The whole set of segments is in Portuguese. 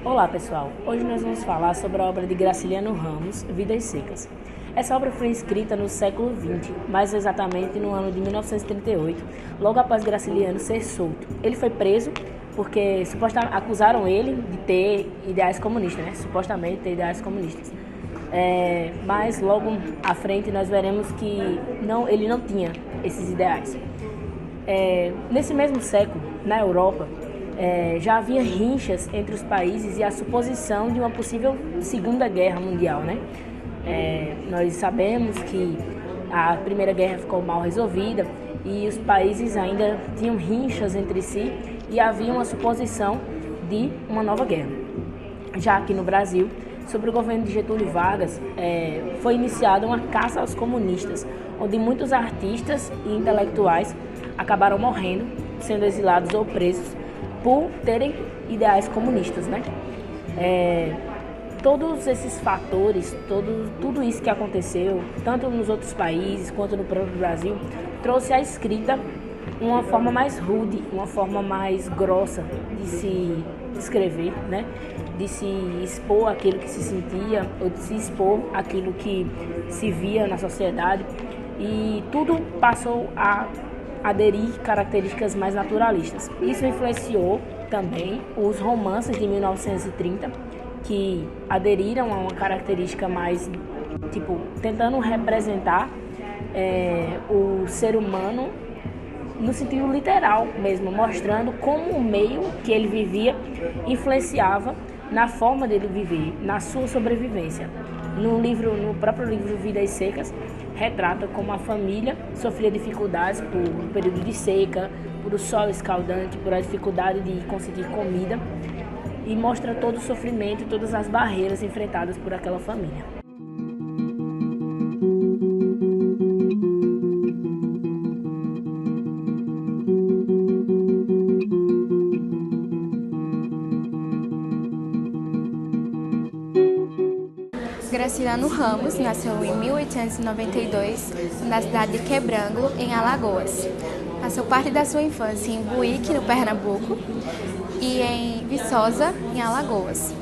Olá pessoal, hoje nós vamos falar sobre a obra de Graciliano Ramos, Vidas Secas. Essa obra foi escrita no século XX, mais exatamente no ano de 1938, logo após Graciliano ser solto. Ele foi preso porque supostamente acusaram ele de ter ideais comunistas, supostamente ter ideais comunistas. Mas logo à frente nós veremos que ele não tinha esses ideais. Nesse mesmo século, na Europa, já havia rinchas entre os países e a suposição de uma possível Segunda Guerra Mundial, nós sabemos que a Primeira Guerra ficou mal resolvida e os países ainda tinham rinchas entre si e havia uma suposição de uma nova guerra. Já aqui no Brasil, sob o governo de Getúlio Vargas, foi iniciada uma caça aos comunistas, onde muitos artistas e intelectuais acabaram morrendo, sendo exilados ou presos por terem ideais comunistas, Todos esses fatores, tudo isso que aconteceu, tanto nos outros países quanto no próprio Brasil, trouxe à escrita uma forma mais rude, uma forma mais grossa de se escrever, de se expor aquilo que se sentia ou de se expor aquilo que se via na sociedade, e tudo passou a aderir características mais naturalistas. Isso influenciou também os romances de 1930, que aderiram a uma característica mais, tentando representar o ser humano no sentido literal mesmo, mostrando como o meio que ele vivia influenciava na forma dele viver, na sua sobrevivência. No próprio livro Vidas Secas, retrata como a família sofria dificuldades por um período de seca, por o sol escaldante, por a dificuldade de conseguir comida, e mostra todo o sofrimento e todas as barreiras enfrentadas por aquela família. Graciliano Ramos nasceu em 1892 na cidade de Quebrango, em Alagoas. Passou parte da sua infância em Buíque, no Pernambuco, e em Viçosa, em Alagoas.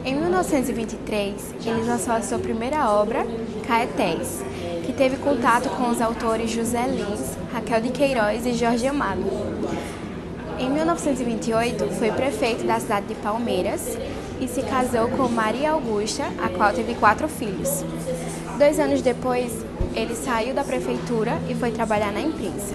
Em 1923, ele lançou a sua primeira obra, Caetés, que teve contato com os autores José Lins, Raquel de Queiroz e Jorge Amado. Em 1928, foi prefeito da cidade de Palmeiras e se casou com Maria Augusta, a qual teve 4 filhos. 2 anos depois, ele saiu da prefeitura e foi trabalhar na imprensa.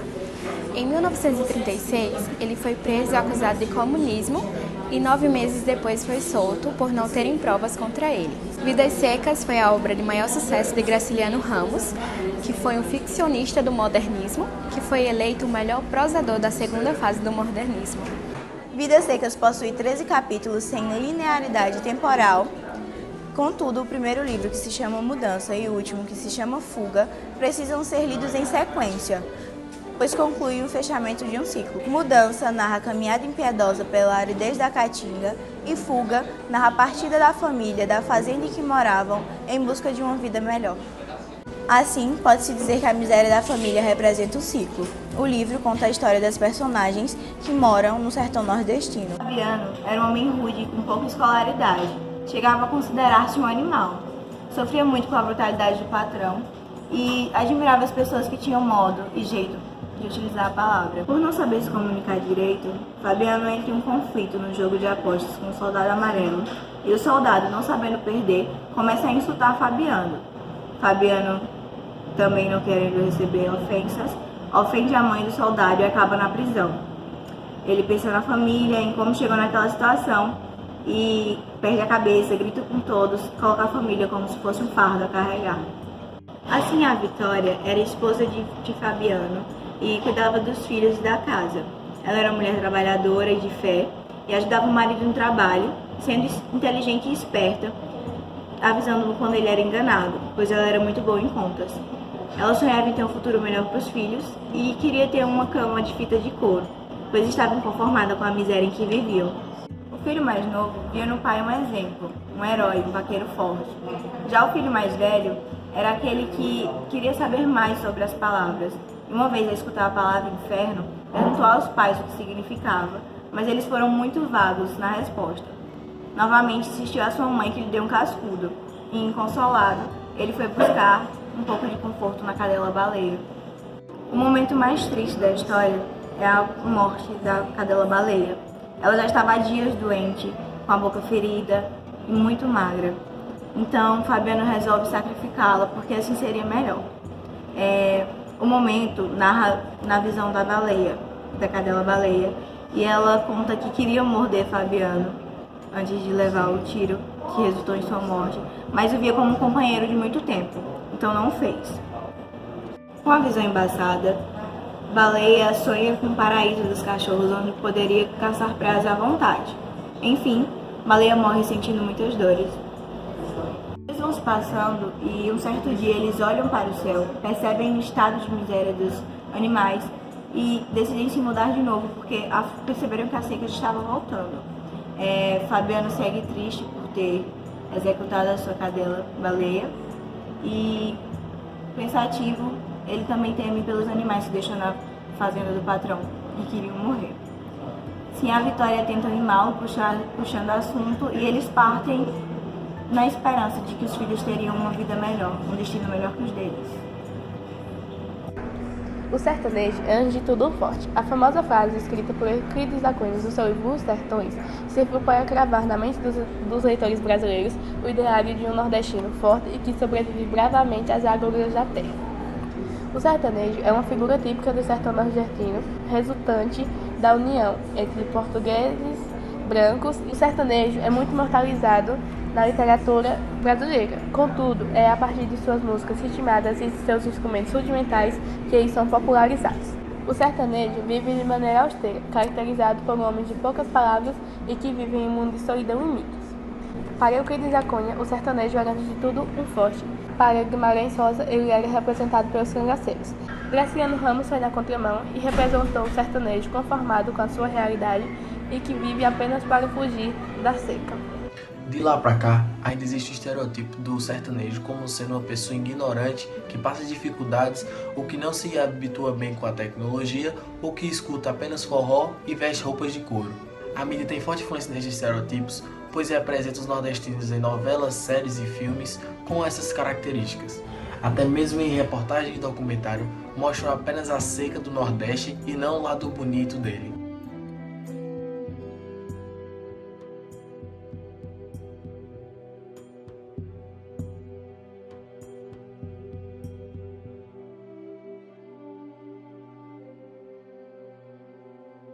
Em 1936, ele foi preso e acusado de comunismo e 9 meses depois foi solto por não terem provas contra ele. Vidas Secas foi a obra de maior sucesso de Graciliano Ramos, que foi um ficcionista do modernismo, que foi eleito o melhor prosador da segunda fase do modernismo. Vidas Secas possui 13 capítulos sem linearidade temporal. Contudo, o primeiro livro, que se chama Mudança, e o último, que se chama Fuga, precisam ser lidos em sequência, pois conclui o fechamento de um ciclo. Mudança narra a caminhada impiedosa pela aridez da Caatinga e Fuga narra a partida da família da fazenda em que moravam em busca de uma vida melhor. Assim, pode-se dizer que a miséria da família representa o ciclo. O livro conta a história das personagens que moram no sertão nordestino. Fabiano era um homem rude com pouca escolaridade. Chegava a considerar-se um animal. Sofria muito com a brutalidade do patrão e admirava as pessoas que tinham modo e jeito de utilizar a palavra. Por não saber se comunicar direito, Fabiano entra em um conflito no jogo de apostas com o soldado amarelo, e o soldado, não sabendo perder, começa a insultar Fabiano. Fabiano, também não querendo receber ofensas, ofende a mãe do soldado e acaba na prisão. Ele pensa na família, em como chegou naquela situação, e perde a cabeça, grita com todos, coloca a família como se fosse um fardo a carregar. Assim, a Vitória era esposa de Fabiano e cuidava dos filhos e da casa. Ela era uma mulher trabalhadora e de fé e ajudava o marido no trabalho, sendo inteligente e esperta, avisando-o quando ele era enganado, pois ela era muito boa em contas. Ela sonhava em ter um futuro melhor para os filhos e queria ter uma cama de fita de couro, pois estava inconformada com a miséria em que viviam. O filho mais novo via no pai um exemplo, um herói, um vaqueiro forte. Já o filho mais velho era aquele que queria saber mais sobre as palavras. E uma vez, ao escutar a palavra inferno, perguntou aos pais o que significava, mas eles foram muito vagos na resposta. Novamente insistiu a sua mãe que lhe deu um cascudo, e, inconsolado, ele foi buscar um pouco de conforto na cadela baleia. O momento mais triste da história é a morte da cadela baleia. Ela já estava há dias doente, com a boca ferida e muito magra. Então, Fabiano resolve sacrificá-la, porque assim seria melhor. O momento narra na visão da baleia, da cadela baleia, e ela conta que queria morder Fabiano antes de levar o tiro que resultou em sua morte, mas o via como um companheiro de muito tempo, então não o fez. Com a visão embaçada, Baleia sonha com o paraíso dos cachorros, onde poderia caçar presas à vontade. Enfim, Baleia morre sentindo muitas dores. Eles vão se passando e um certo dia eles olham para o céu, percebem o estado de miséria dos animais e decidem se mudar de novo, porque perceberam que a seca estava voltando. Fabiano segue triste por ter executado a sua cadela baleia e, pensativo, ele também teme pelos animais que deixam na fazenda do patrão e queriam morrer. Sim, a Vitória tenta animá-lo, puxando assunto, e eles partem na esperança de que os filhos teriam uma vida melhor, um destino melhor que os deles. O sertanejo é, antes de tudo, um forte. A famosa frase escrita por Euclides da Cunha no seu livro Os Sertões serviu para cravar na mente dos leitores brasileiros o ideário de um nordestino forte e que sobrevive bravamente às agruras da terra. O sertanejo é uma figura típica do sertão nordestino, resultante da união entre portugueses, brancos, e o sertanejo é muito imortalizado na literatura brasileira. Contudo, é a partir de suas músicas ritmadas e de seus instrumentos rudimentais que eles são popularizados. O sertanejo vive de maneira austera, caracterizado por homens de poucas palavras e que vivem em um mundo de solidão e mitos. Para Euclides da Cunha, o sertanejo era, antes de tudo, um forte. Para Guimarães Rosa, ele era representado pelos cangaceiros. Graciliano Ramos foi na contramão e representou o sertanejo conformado com a sua realidade e que vive apenas para fugir da seca. De lá pra cá, ainda existe o estereótipo do sertanejo como sendo uma pessoa ignorante, que passa dificuldades, ou que não se habitua bem com a tecnologia, ou que escuta apenas forró e veste roupas de couro. A mídia tem forte influência nesses estereótipos, pois representa os nordestinos em novelas, séries e filmes com essas características. Até mesmo em reportagens de documentário mostram apenas a seca do Nordeste e não o lado bonito dele.